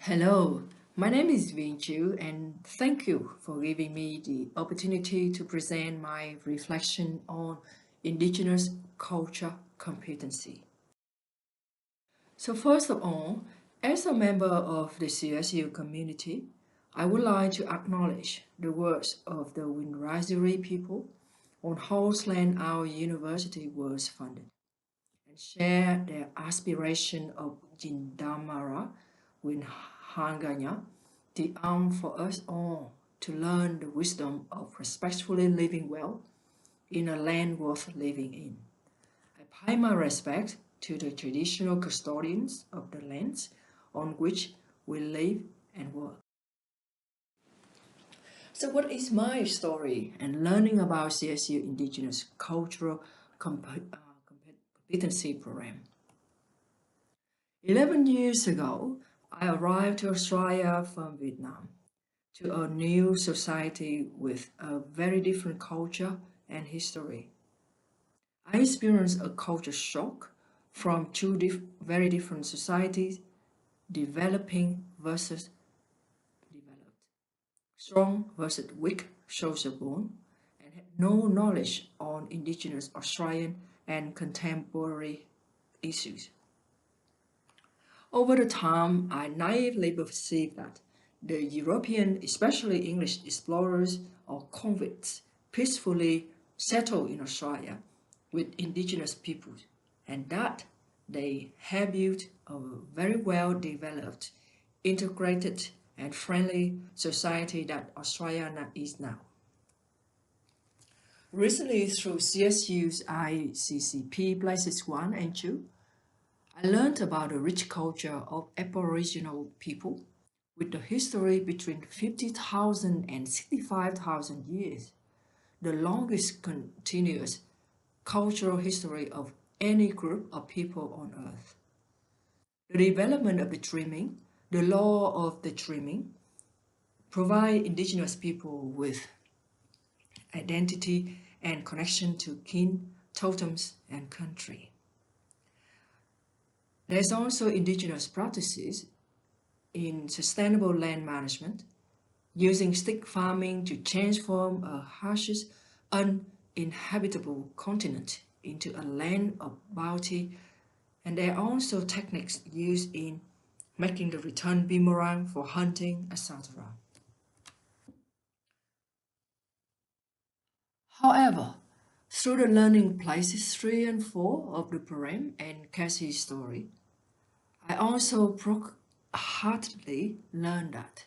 Hello, my name is Vien Chu and thank you for giving me the opportunity to present my reflection on Indigenous culture competency. So first of all, as a member of the CSU community, I would like to acknowledge the words of the Wurundjeri people on whose land our university was founded and share their aspiration of Jindamara with Hanganya, the aim for us all to learn the wisdom of respectfully living well in a land worth living in. I pay my respect to the traditional custodians of the lands on which we live and work. So what is my story and learning about CSU Indigenous Cultural Competency Program? 11 years ago, I arrived to Australia from Vietnam to a new society with a very different culture and history. I experienced a culture shock from two very different societies, developing versus developed, strong versus weak social bond, and had no knowledge on Indigenous Australian and contemporary issues. Over the time, I naively perceived that the European, especially English explorers or convicts, peacefully settled in Australia with indigenous peoples, and that they had built a very well developed, integrated, and friendly society that Australia is now. Recently, through CSU's ICCP Places 1 and 2, I learned about the rich culture of Aboriginal people with the history between 50,000 and 65,000 years, the longest continuous cultural history of any group of people on earth. The development of the dreaming, the law of the dreaming, provide indigenous people with identity and connection to kin, totems, and country. There's also indigenous practices in sustainable land management, using stick farming to transform a harsh, uninhabitable continent into a land of bounty, and there are also techniques used in making the return boomerang for hunting, etc. However, through the learning places 3 and 4 of the program and Cassie's story, I also heartedly learned that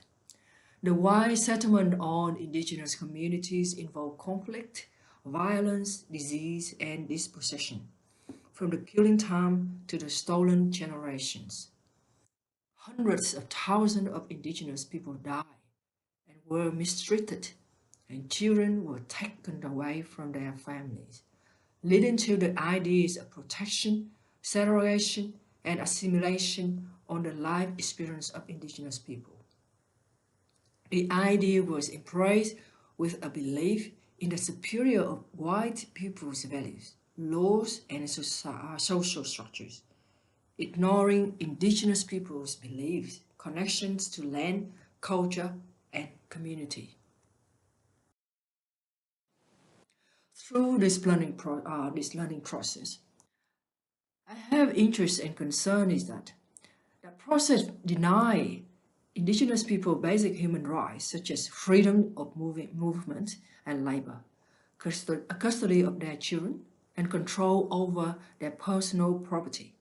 the wide settlement on indigenous communities involve conflict, violence, disease, and dispossession, from the killing time to the stolen generations. Hundreds of thousands of indigenous people died and were mistreated, and children were taken away from their families, leading to the ideas of protection, segregation, and assimilation on the life experience of indigenous people. The idea was embraced with a belief in the superior of white people's values, laws, and social structures, ignoring indigenous people's beliefs, connections to land, culture, and community. Through this learning process, I have interest and concern is that the process deny indigenous people basic human rights such as freedom of movement and labor, custody of their children, and control over their personal property.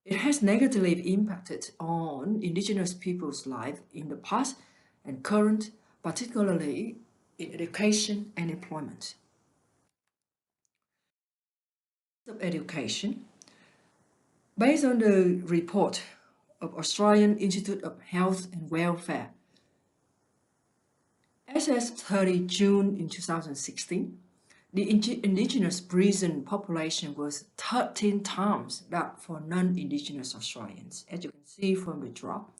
It has negatively impacted on indigenous people's life in the past and current, particularly in education and employment. Of education, based on the report of Australian Institute of Health and Welfare, as of 30 June in 2016, the indigenous prison population was 13 times that for non-indigenous Australians, as you can see from the drop.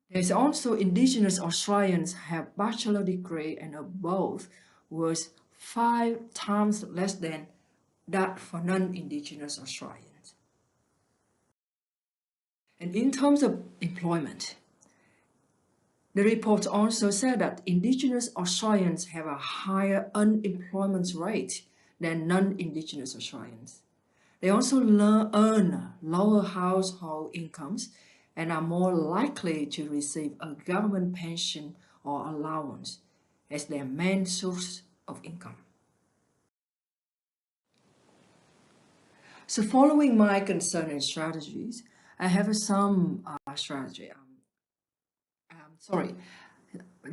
There's also indigenous Australians have bachelor degree and above was 5 times less than that for non-indigenous Australians. And in terms of employment, the report also said that Indigenous Australians have a higher unemployment rate than non-Indigenous Australians. They also earn lower household incomes and are more likely to receive a government pension or allowance as their main source of income. So following my concern and strategies, I have some strategy.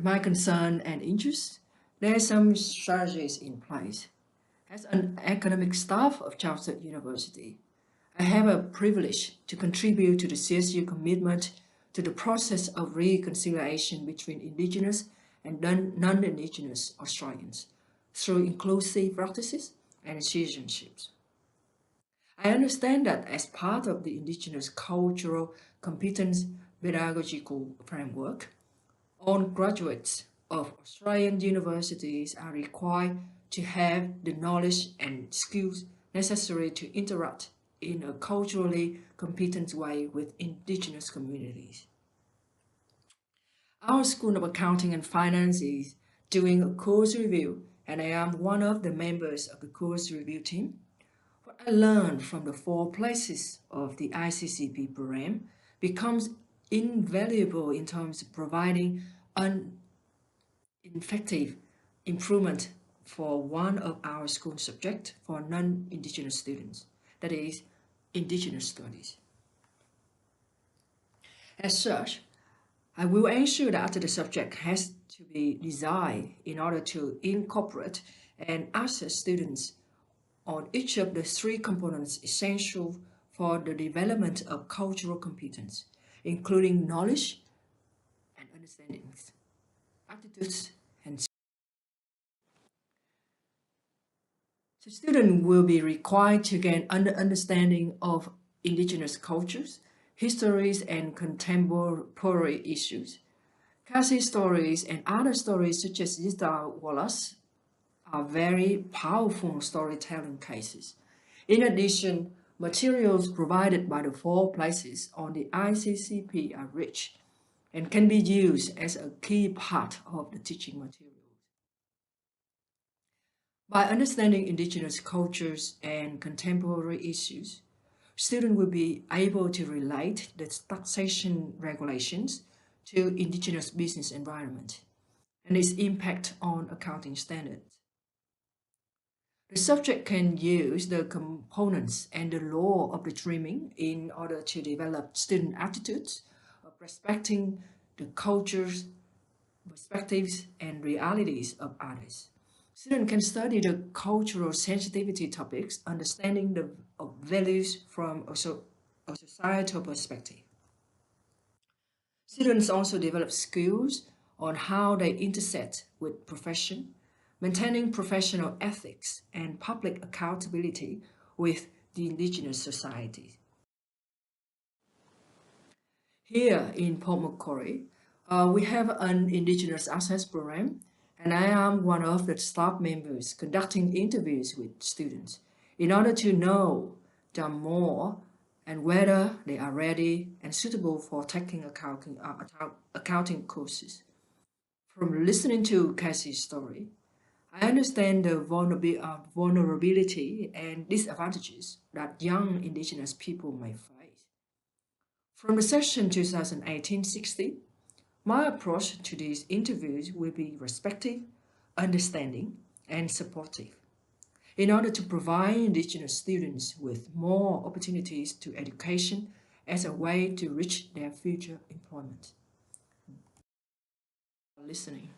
My concern and interest, there are some strategies in place. As an academic staff of Chartered University, I have a privilege to contribute to the CSU commitment to the process of reconciliation between Indigenous and non-Indigenous Australians through inclusive practices and citizenships. I understand that as part of the Indigenous cultural competence pedagogical framework, all graduates of Australian universities are required to have the knowledge and skills necessary to interact in a culturally competent way with Indigenous communities. Our School of Accounting and Finance is doing a course review, and I am one of the members of the course review team. What I learned from the 4 places of the ICCP program becomes invaluable in terms of providing an effective improvement for one of our school subjects for non-Indigenous students, that is, Indigenous studies. As such, I will ensure that the subject has to be designed in order to incorporate and assess students on each of the 3 components essential for the development of cultural competence, including knowledge and understandings, attitudes, and so students will be required to gain an understanding of Indigenous cultures, histories, and contemporary issues. Cassie stories and other stories such as Zita Wallace are very powerful storytelling cases. In addition, materials provided by the 4 places on the ICCP are rich and can be used as a key part of the teaching materials. By understanding Indigenous cultures and contemporary issues, students will be able to relate the taxation regulations to Indigenous business environment and its impact on accounting standards. The subject can use the components and the law of the dreaming in order to develop student attitudes of respecting the cultures, perspectives, and realities of others. Students can study the cultural sensitivity topics, understanding the values from a societal perspective. Students also develop skills on how they intersect with profession, maintaining professional ethics and public accountability with the Indigenous society. Here in Port Macquarie, we have an Indigenous Access Program, and I am one of the staff members conducting interviews with students in order to know them more and whether they are ready and suitable for taking accounting courses. From listening to Cassie's story, I understand the vulnerability and disadvantages that young Indigenous people may face. From the session 2018-16, my approach to these interviews will be respectful, understanding, and supportive in order to provide Indigenous students with more opportunities to education as a way to reach their future employment. Listening.